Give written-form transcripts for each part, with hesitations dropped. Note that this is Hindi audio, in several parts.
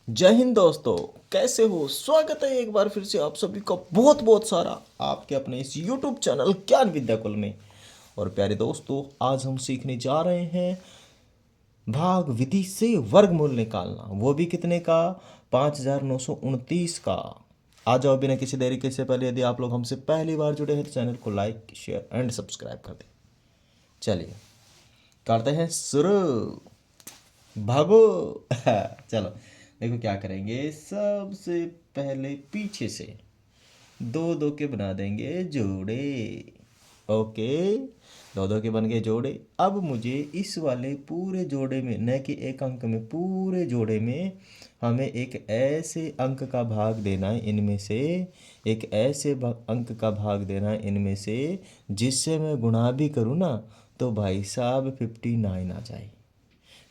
जय हिंद दोस्तों। कैसे हो? स्वागत है एक बार फिर से आप सभी का बहुत बहुत सारा आपके अपने इस YouTube चैनल ज्ञान विद्याकुल में। और प्यारे दोस्तों, आज हम सीखने जा रहे हैं भाग विधि से वर्गमूल निकालना, वो भी कितने का? 5929 का। आ जाओ, बिना किसी देरी के। से पहले यदि आप लोग हमसे पहली बार जुड़े हैं तो चैनल को लाइक शेयर एंड सब्सक्राइब कर दें। चलिए करते हैं शुरू। भागो। चलो, देखो क्या करेंगे। सबसे पहले पीछे से दो दो के बना देंगे जोड़े। ओके, दो दो के बन गए जोड़े। अब मुझे इस वाले पूरे जोड़े में, न कि एक अंक में, पूरे जोड़े में हमें एक ऐसे अंक का भाग देना है इनमें से। एक ऐसे अंक का भाग देना है इनमें से जिससे मैं गुणा भी करूँ ना तो भाई साहब 59 आ जाए,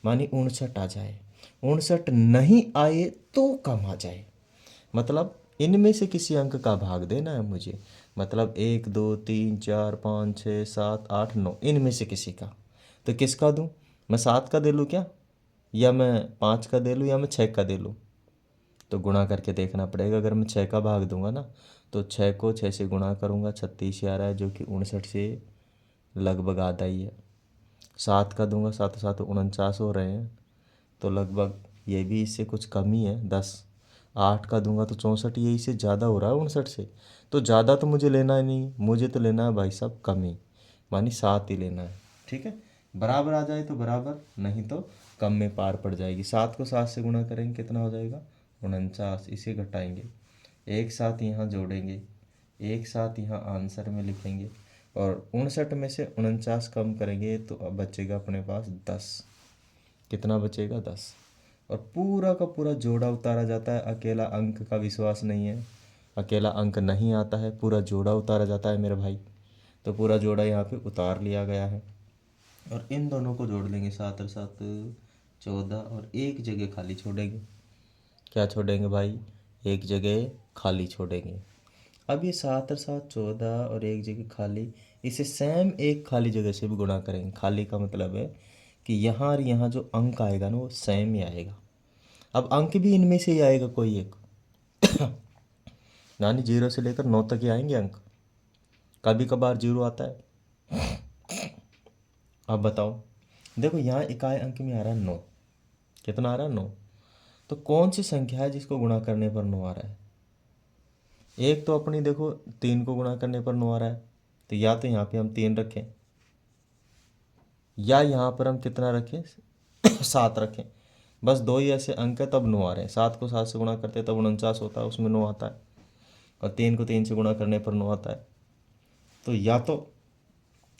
मानी 59 आ जाए। 59 नहीं आए तो कम आ जाए। मतलब इनमें से किसी अंक का भाग देना है मुझे। मतलब 1 2 3 4 5 6 7 8 9, इनमें से किसी का। तो किसका दूँ? मैं 7 का दे लूँ क्या, या मैं 5 का दे लूँ, या मैं 6 का दे लूँ? तो गुणा करके देखना पड़ेगा। अगर मैं 6 का भाग दूंगा ना तो 6 को 6 से गुणा करूँगा, 36 आ रहा है, जो कि 59 से लगभग आधा ही है। 7 का दूंगा, 7 7 49 हो रहे हैं, तो लगभग ये भी इससे कुछ कम ही है, 10। 8 का दूंगा तो 64, ये इससे ज़्यादा हो रहा है 59 से। तो ज़्यादा तो मुझे लेना है नहीं, मुझे तो लेना है भाई साहब कम ही, मानी 7 ही लेना है। ठीक है, बराबर आ जाए तो बराबर, नहीं तो कम में पार पड़ जाएगी। 7 को 7 से गुणा करेंगे, कितना हो जाएगा? 49। इसे घटाएंगे, एक साथ यहाँ जोड़ेंगे, एक साथ यहाँ आंसर में लिखेंगे, और 59 में से 49 कम करेंगे तो अब बचेगा अपने पास 10। कितना बचेगा? 10। और पूरा का पूरा जोड़ा उतारा जाता है, अकेला अंक का विश्वास नहीं है। अकेला अंक नहीं आता है, पूरा जोड़ा उतारा जाता है मेरे भाई। तो पूरा जोड़ा यहाँ पे उतार लिया गया है, और इन दोनों को जोड़ लेंगे, 7 और 7 14, और एक जगह खाली छोड़ेंगे। क्या छोड़ेंगे भाई? एक जगह खाली छोड़ेंगे। अब ये 7 और 7 14 और एक जगह खाली, इसे सेम एक खाली जगह से भी गुणा करेंगे। खाली का मतलब है कि यहाँ और यहाँ जो अंक आएगा ना वो सेम ही आएगा। अब अंक भी इनमें से ही आएगा कोई एक। यानी 0 से लेकर 9 तक ही आएंगे अंक, कभी कभार 0 आता है। अब बताओ, देखो यहाँ इकाई अंक में आ रहा है 9। कितना आ रहा है? 9। तो कौन सी संख्या है जिसको गुणा करने पर 9 आ रहा है? एक तो अपनी देखो, 3 को गुणा करने पर 9 आ रहा है, तो या तो यहाँ पे हम 3 रखें, या यहाँ पर हम कितना रखें? 7 रखें। बस दो ही ऐसे अंक है तब 9 आ रहे हैं। 7 को 7 से गुणा करते हैं तब 49 होता है, उसमें 9 आता है। और 3 को 3 से गुणा करने पर 9 आता है। तो या तो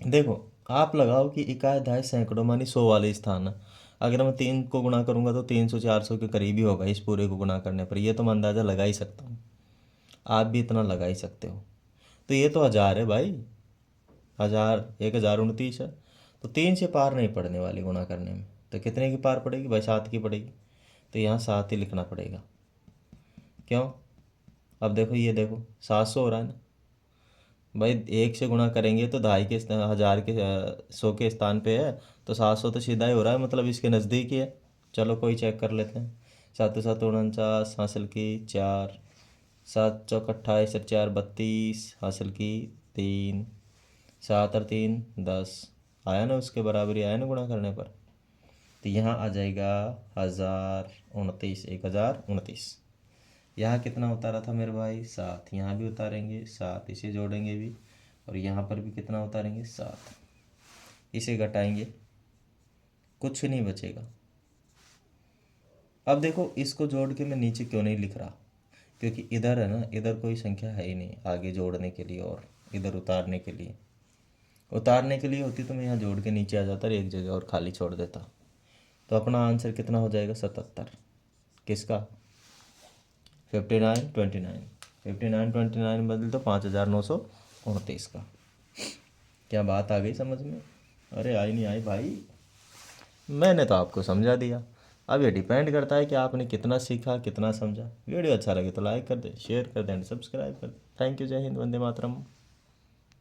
देखो, आप लगाओ कि इकाई अध्याय सैकड़ों मानी 100 वाले स्थान है। अगर मैं 3 को गुणा करूंगा तो 300 400 के करीब ही होगा इस पूरे को गुणा करने पर। ये तो मैं अंदाज़ा लगा ही सकता हूँ, आप भी इतना लगा ही सकते हो। तो ये तो 1000 है भाई, 1000, 1029 है। तो 3 से पार नहीं पड़ने वाली गुणा करने में। तो कितने की पार पड़ेगी भाई? 7 की पड़ेगी। तो यहाँ 7 ही लिखना पड़ेगा। क्यों? अब देखो, ये देखो 700 हो रहा है ना भाई। 1 से गुणा करेंगे तो दहाई के 1000 के 100 के स्थान पे है, तो 700 तो सीधा ही हो रहा है, मतलब इसके नज़दीक ही है। चलो कोई चेक कर लेते हैं। 7 7 49 हासिल की 4, 7 चौक 28 और 4 32 हासिल की 3, 7 और 3 10। आया ना, उसके बराबर ही आया ना गुणा करने पर। तो यहाँ आ जाएगा 1029, 1029। यहाँ कितना उतारा था मेरे भाई? 7। यहाँ भी उतारेंगे 7, इसे जोड़ेंगे भी, और यहाँ पर भी कितना उतारेंगे? 7। इसे घटाएंगे, कुछ नहीं बचेगा। अब देखो, इसको जोड़ के मैं नीचे क्यों नहीं लिख रहा? क्योंकि इधर है ना, इधर कोई संख्या है ही नहीं आगे जोड़ने के लिए, और इधर उतारने के लिए। उतारने के लिए होती तो मैं यहाँ जोड़ के नीचे आ जाता और एक जगह और खाली छोड़ देता। तो अपना आंसर कितना हो जाएगा? 77। किसका? 5929। 5929 बदल तो 5929 का। क्या बात आ गई समझ में? अरे आई नहीं आई भाई, मैंने तो आपको समझा दिया। अब ये डिपेंड करता है कि आपने कितना सीखा, कितना समझा। वीडियो अच्छा लगे तो लाइक कर दे, शेयर कर दे एंड सब्सक्राइब कर दे। Thank you. जय हिंद, वंदे मातरम।